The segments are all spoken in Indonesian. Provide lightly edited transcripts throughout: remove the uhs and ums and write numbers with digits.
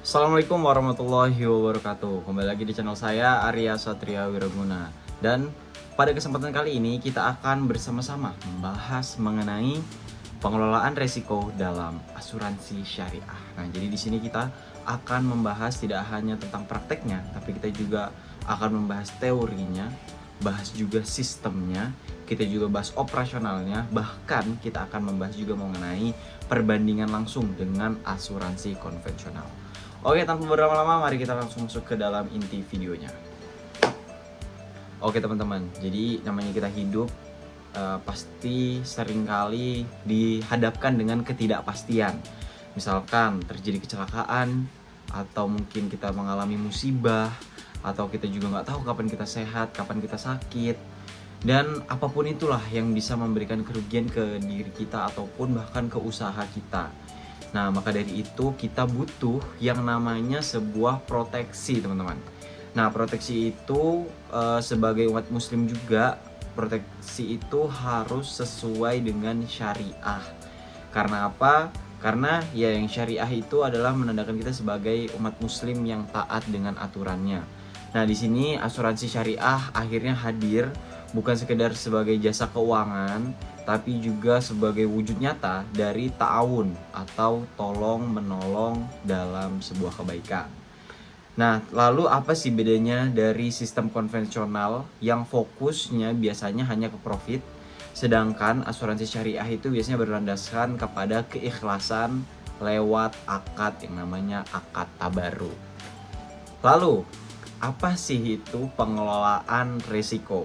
Assalamualaikum warahmatullahi wabarakatuh. Kembali lagi di channel saya, Arya Satria Wiraguna. Dan pada kesempatan kali ini kita akan bersama-sama membahas mengenai pengelolaan resiko dalam asuransi syariah. Nah, jadi di sini kita akan membahas tidak hanya tentang prakteknya, tapi kita juga akan membahas teorinya, bahas juga sistemnya, kita juga bahas operasionalnya, bahkan kita akan membahas juga mengenai perbandingan langsung dengan asuransi konvensional. Oke, tanpa berlama-lama, mari kita langsung masuk ke dalam inti videonya. Oke teman-teman, jadi namanya kita hidup pasti seringkali dihadapkan dengan ketidakpastian. Misalkan terjadi kecelakaan, atau mungkin kita mengalami musibah, atau kita juga nggak tahu kapan kita sehat, kapan kita sakit. Dan apapun itulah yang bisa memberikan kerugian ke diri kita ataupun bahkan ke usaha kita. Nah, maka dari itu kita butuh yang namanya sebuah proteksi, teman-teman. Nah, proteksi itu sebagai umat muslim juga, proteksi itu harus sesuai dengan syariah. Karena apa? Karena ya yang syariah itu adalah menandakan kita sebagai umat muslim yang taat dengan aturannya. Nah, di sini asuransi syariah akhirnya hadir bukan sekedar sebagai jasa keuangan, tapi juga sebagai wujud nyata dari ta'awun atau tolong menolong dalam sebuah kebaikan. Nah, lalu apa sih bedanya dari sistem konvensional yang fokusnya biasanya hanya ke profit, sedangkan asuransi syariah itu biasanya berlandaskan kepada keikhlasan lewat akad yang namanya akad tabarru. Lalu, apa sih itu pengelolaan risiko?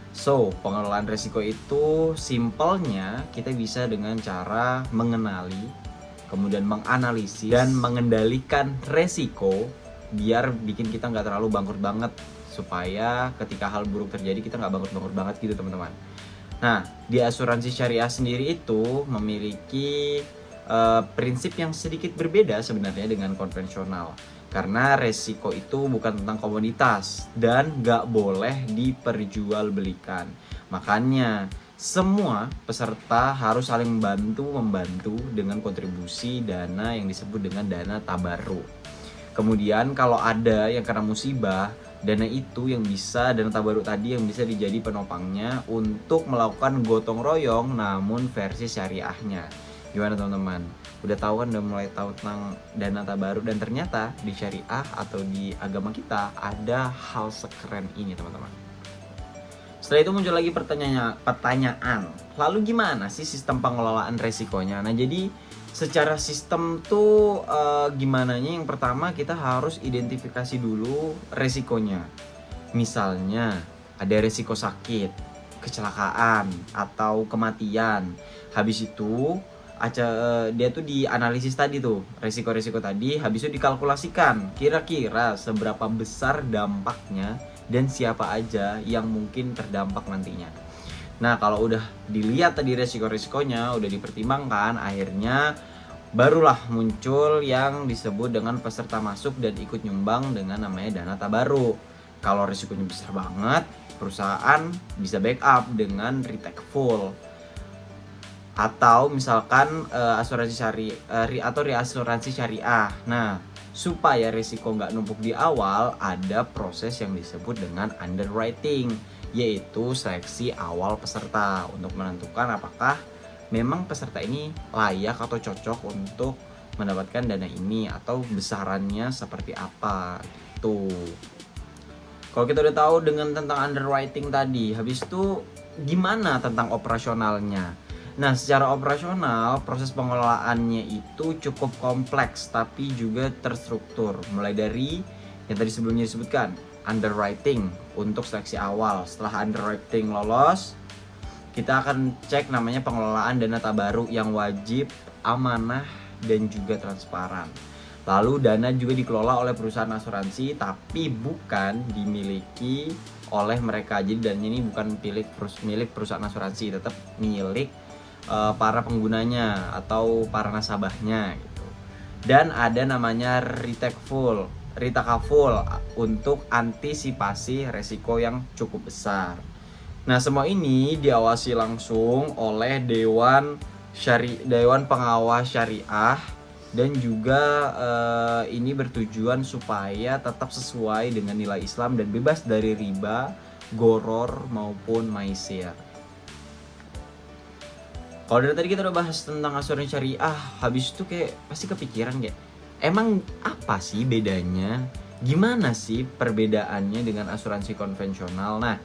So, pengelolaan risiko itu simpelnya kita bisa dengan cara mengenali, kemudian menganalisis, dan mengendalikan risiko biar bikin kita nggak terlalu bangkrut banget, supaya ketika hal buruk terjadi kita nggak bangkrut-bangkrut banget gitu teman-teman. Nah, di asuransi syariah sendiri itu memiliki prinsip yang sedikit berbeda sebenarnya dengan konvensional. Karena resiko itu bukan tentang komoditas dan gak boleh diperjualbelikan. Makanya semua peserta harus saling membantu dengan kontribusi dana yang disebut dengan dana tabarru. Kemudian kalau ada yang kena musibah, dana itu yang bisa, dana tabarru tadi yang bisa dijadi penopangnya untuk melakukan gotong royong namun versi syariahnya. Gimana teman-teman? Udah tahu kan, udah mulai tahu tentang dana tabarru, dan ternyata di syariah atau di agama kita ada hal sekeren ini teman-teman. Setelah itu muncul lagi pertanyaan, lalu gimana sih sistem pengelolaan resikonya? Nah, jadi secara sistem tuh gimananya, yang pertama kita harus identifikasi dulu resikonya. Misalnya ada resiko sakit, kecelakaan, atau kematian. Habis itu dia tuh dianalisis tadi tuh resiko-resiko tadi, habis itu dikalkulasikan kira-kira seberapa besar dampaknya dan siapa aja yang mungkin terdampak nantinya. Nah, kalau udah dilihat tadi resiko-resikonya, udah dipertimbangkan, akhirnya barulah muncul yang disebut dengan peserta masuk dan ikut nyumbang dengan namanya dana tabarru. Kalau resikonya besar banget, perusahaan bisa backup dengan retake full. Atau misalkan asuransi syariah atau reasuransi syariah. Nah, supaya risiko nggak numpuk di awal, ada proses yang disebut dengan underwriting, yaitu seleksi awal peserta untuk menentukan apakah memang peserta ini layak atau cocok untuk mendapatkan dana ini, atau besarannya seperti apa gitu. Kalau kita udah tahu dengan tentang underwriting tadi, habis itu gimana tentang operasionalnya? Nah, secara operasional proses pengelolaannya itu cukup kompleks tapi juga terstruktur. Mulai dari yang tadi sebelumnya disebutkan, underwriting untuk seleksi awal. Setelah underwriting lolos, kita akan cek namanya pengelolaan dana tabarru yang wajib, amanah, dan juga transparan. Lalu dana juga dikelola oleh perusahaan asuransi tapi bukan dimiliki oleh mereka. Jadi dananya ini bukan milik perusahaan asuransi, tetap milik para penggunanya atau para nasabahnya gitu. Dan ada namanya retake full untuk antisipasi resiko yang cukup besar. Nah, semua ini diawasi langsung oleh Dewan Pengawas Syariah dan juga ini bertujuan supaya tetap sesuai dengan nilai Islam dan bebas dari riba, goror maupun maisir. Kalau dari tadi kita udah bahas tentang asuransi syariah, habis itu kayak pasti kepikiran kayak emang apa sih bedanya? Gimana sih perbedaannya dengan asuransi konvensional? Nah,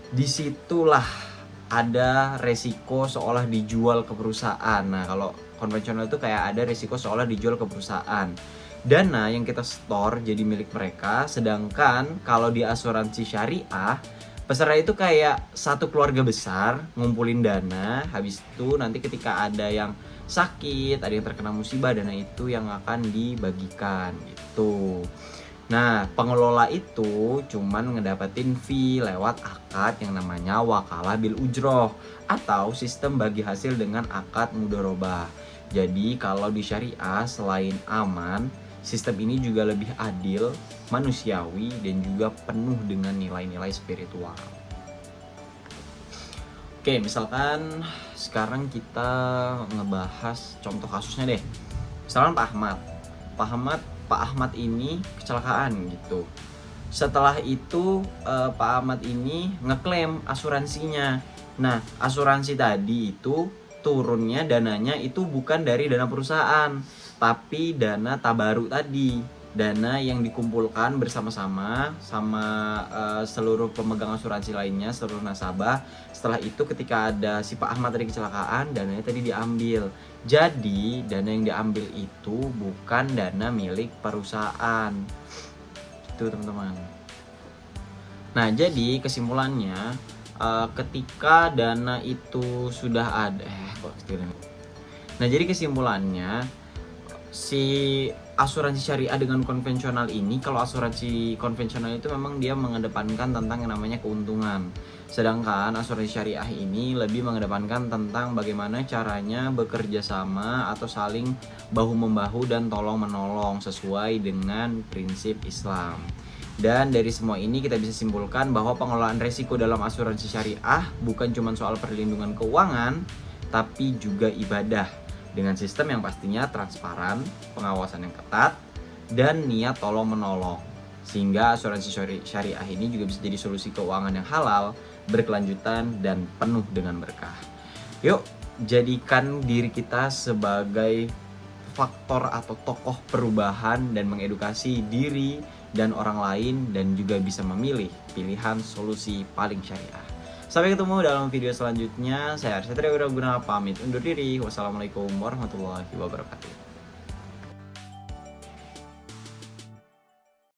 disitulah ada resiko seolah dijual ke perusahaan. Nah, kalau konvensional itu kayak ada resiko seolah dijual ke perusahaan. Dana yang kita store jadi milik mereka, sedangkan kalau di asuransi syariah peserta itu kayak satu keluarga besar ngumpulin dana, habis itu nanti ketika ada yang sakit, ada yang terkena musibah, dana itu yang akan dibagikan gitu. Nah, pengelola itu cuman ngedapetin fee lewat akad yang namanya wakalah bil ujroh atau sistem bagi hasil dengan akad mudharabah. Jadi kalau di syariah selain aman, sistem ini juga lebih adil, manusiawi, dan juga penuh dengan nilai-nilai spiritual. Oke, misalkan sekarang kita ngebahas contoh kasusnya deh. Misalkan Pak Ahmad ini kecelakaan gitu. Setelah itu Pak Ahmad ini ngeklaim asuransinya. Nah, asuransi tadi itu turunnya dananya itu bukan dari dana perusahaan, tapi dana tabaruk tadi. Dana yang dikumpulkan bersama-sama sama seluruh pemegang asuransi lainnya, seluruh nasabah. Setelah itu ketika ada si Pak Ahmad tadi kecelakaan, dananya tadi diambil. Jadi dana yang diambil itu bukan dana milik perusahaan. Itu teman-teman. Nah, jadi kesimpulannya ketika dana itu sudah ada Nah, jadi kesimpulannya si asuransi syariah dengan konvensional ini, kalau asuransi konvensional itu memang dia mengedepankan tentang yang namanya keuntungan. Sedangkan asuransi syariah ini lebih mengedepankan tentang bagaimana caranya bekerja sama atau saling bahu-membahu dan tolong-menolong sesuai dengan prinsip Islam. Dan dari semua ini kita bisa simpulkan bahwa pengelolaan risiko dalam asuransi syariah bukan cuma soal perlindungan keuangan, tapi juga ibadah. Dengan sistem yang pastinya transparan, pengawasan yang ketat, dan niat tolong-menolong. Sehingga asuransi syariah ini juga bisa jadi solusi keuangan yang halal, berkelanjutan, dan penuh dengan berkah. Yuk, jadikan diri kita sebagai faktor atau tokoh perubahan dan mengedukasi diri dan orang lain, dan juga bisa memilih pilihan solusi paling syariah. Sampai ketemu dalam video selanjutnya. Saya Arsyad Gunawan pamit undur diri. Wassalamualaikum warahmatullahi wabarakatuh.